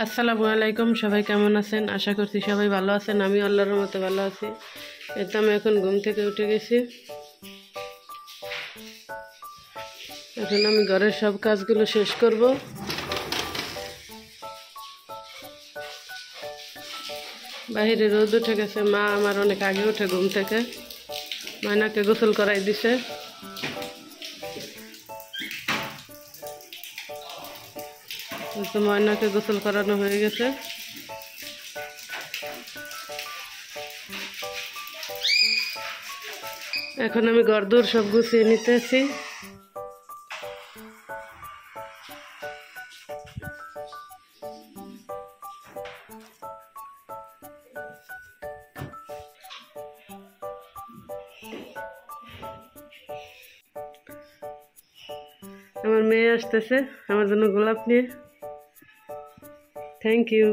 আসসালামু আলাইকুম, সবাই কেমন আছেন? আশা করছি সবাই ভালো আছেন। আমি আল্লাহর রহমতে ভালো আছি। এতে আমি এখন ঘুম থেকে উঠে গেছি। এখন আমি ঘরের সব কাজগুলো শেষ করব। বাইরে রোদ উঠে গেছে। মা আমার অনেক আগে উঠে ঘুম থেকে ময়নাকে গোসল করাই দিছে। তো ময়নাকে গোসল করানো হয়ে গেছে। এখন আমি ঘরদোর সব গুছিয়ে নিতেছি। আমার মেয়ে আসতেছে আমার জন্য গোলাপ নিয়ে। Thank you.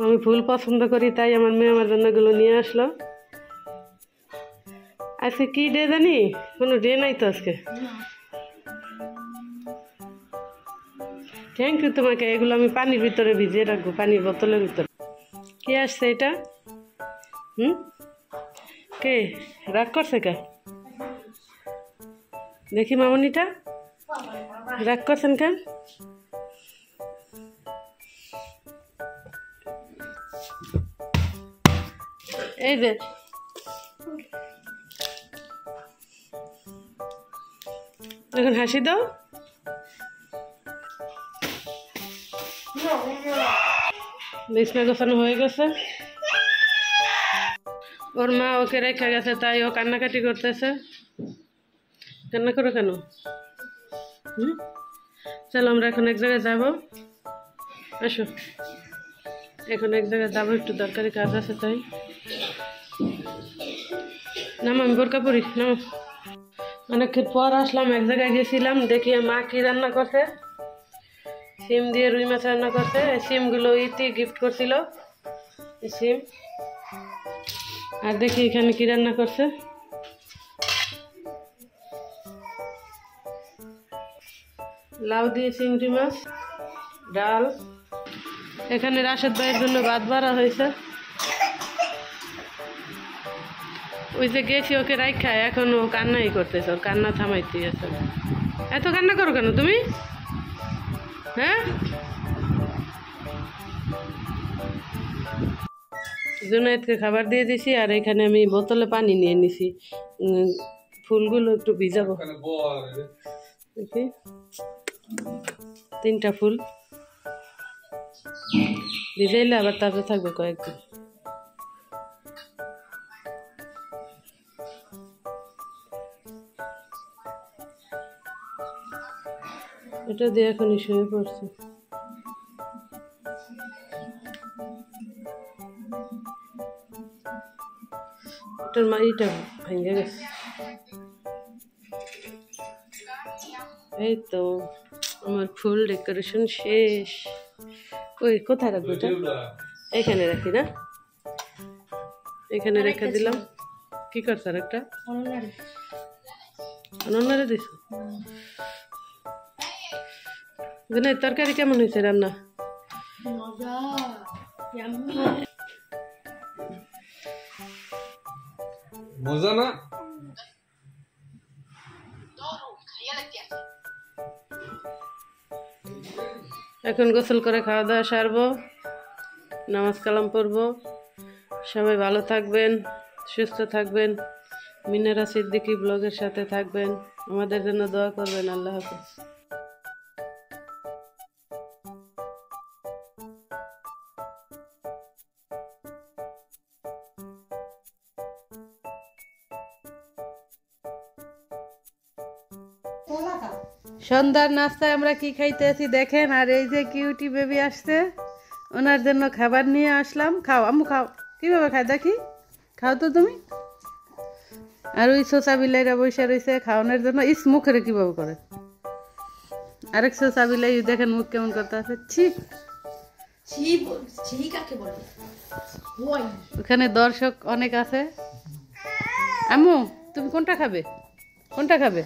আমি ফুল পছন্দ করি, তাই আমার মেয়ে আমার জন্য এগুলো নিয়ে আসলো। আজকে কি ডে জানি? কোনো ডে নাই তো আজকে। থ্যাংক ইউ তোমাকে। এগুলো আমি পানির ভিতরে ভিজিয়ে রাখবো, পানির বোতলের ভিতরে। কে আসছে এটা? কে রাগ করছে? কে দেখি মামনিটা রাগ করছেন কেন? এই যে এখন হাসি দাও। বিছনা গোছানো হয়ে গেছে। ওর মা ওকে রেখে গেছে, তাই ও কান্নাকাটি করতেছে। কান্না করো কেন? চলো আমরা এখন এক জায়গায় যাবো। আসো, এখন এক জায়গায় যাবো, একটু দরকারি কাজ আছে তাই। নাম আমি বোরকা পরি, নাম। অনেকক্ষণ পর আসলাম, এক জায়গায় গেছিলাম। দেখি মা কি রান্না করছে। সিম দিয়ে রুই মাছ রান্না করছে। এই সিমগুলো ইতি গিফট করছিল, এই সিম। আর দেখি এখানে কি রান্না করছে। লাউ দিয়ে চিংড়ি মাছ, ডাল। এখানে রাশেদ ভাইয়ের জন্য ভাত বাড়া হয়েছে। ওই যে গেছি ওকে রাখা, এখন ও কান্নাই করতেছে। ওর কান্না থামাইতে আছে। এত কান্না করো কেন তুমি? হ্যাঁ, জুনায়েদকে খাবার দিয়ে দিছি। আর এখানে আমি বোতলে পানি নিয়ে নিছি। ফুলগুলো একটু ভিজাবো। দেখি, 3টা ফুল ভিজাইলে আবার তাজা থাকবে কয়েকদিন। এটা দিয়ে এখনই শুয়ে পড়ছে। এটার মাইটা ভেঙে গেছে। এই তো আমার ফুল ডেকোরেশন শেষ। ওই কোথায় রাখবো এটা? এখানে রাখি না, এখানে রেখে দিলাম। কি করছ? আর একটা অনন্যারে দিস। তরকারি কেমন হয়েছে রান্না? মজা না? এখন গোসল করে খাওয়া দাওয়া সারবো, নামাজ কালাম পড়বো। সবাই ভালো থাকবেন, সুস্থ থাকবেন। মিনারা সিদ্দিকী ব্লগের সাথে থাকবেন। আমাদের জন্য দোয়া করবেন। আল্লাহ হাফেজ। সন্ধ্যার নাস্তায় আমরা কি খাইতে আছি দেখেন। আর এই যে কিউটি বেবি আসছে, ওনার জন্য খাবার নিয়ে আসলাম। খাও আম্মু, খাও। কিভাবে খায় দেখি, খাও তো তুমি। আর ওই সোসা বিলাইরা বসে রয়েছে খাওয়ানোর জন্য। ইস, মুখের কিভাবে করে। আরেক সোসা বিলাই দেখেন মুখ কেমন করতে আছে। ওখানে দর্শক অনেক আছে। আম্মু, তুমি কোনটা খাবে? কোনটা খাবে?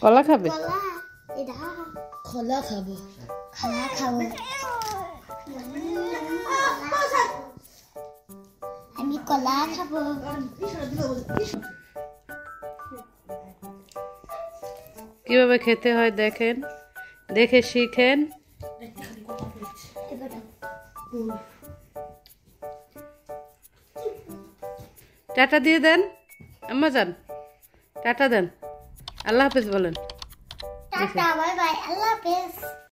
কলা খাবে? কলা এটা কলা খাবো, কলা খাবো। আমি কলা খাবো। কিভাবে খেতে হয় দেখেন, দেখে শিখেন। টাটা দিয়ে দেন আম্মা যান, টাটা দেন, আল্লাহ হাফেজ বলেন। টাটা, বাই বাই, আল্লাহ হাফেজ।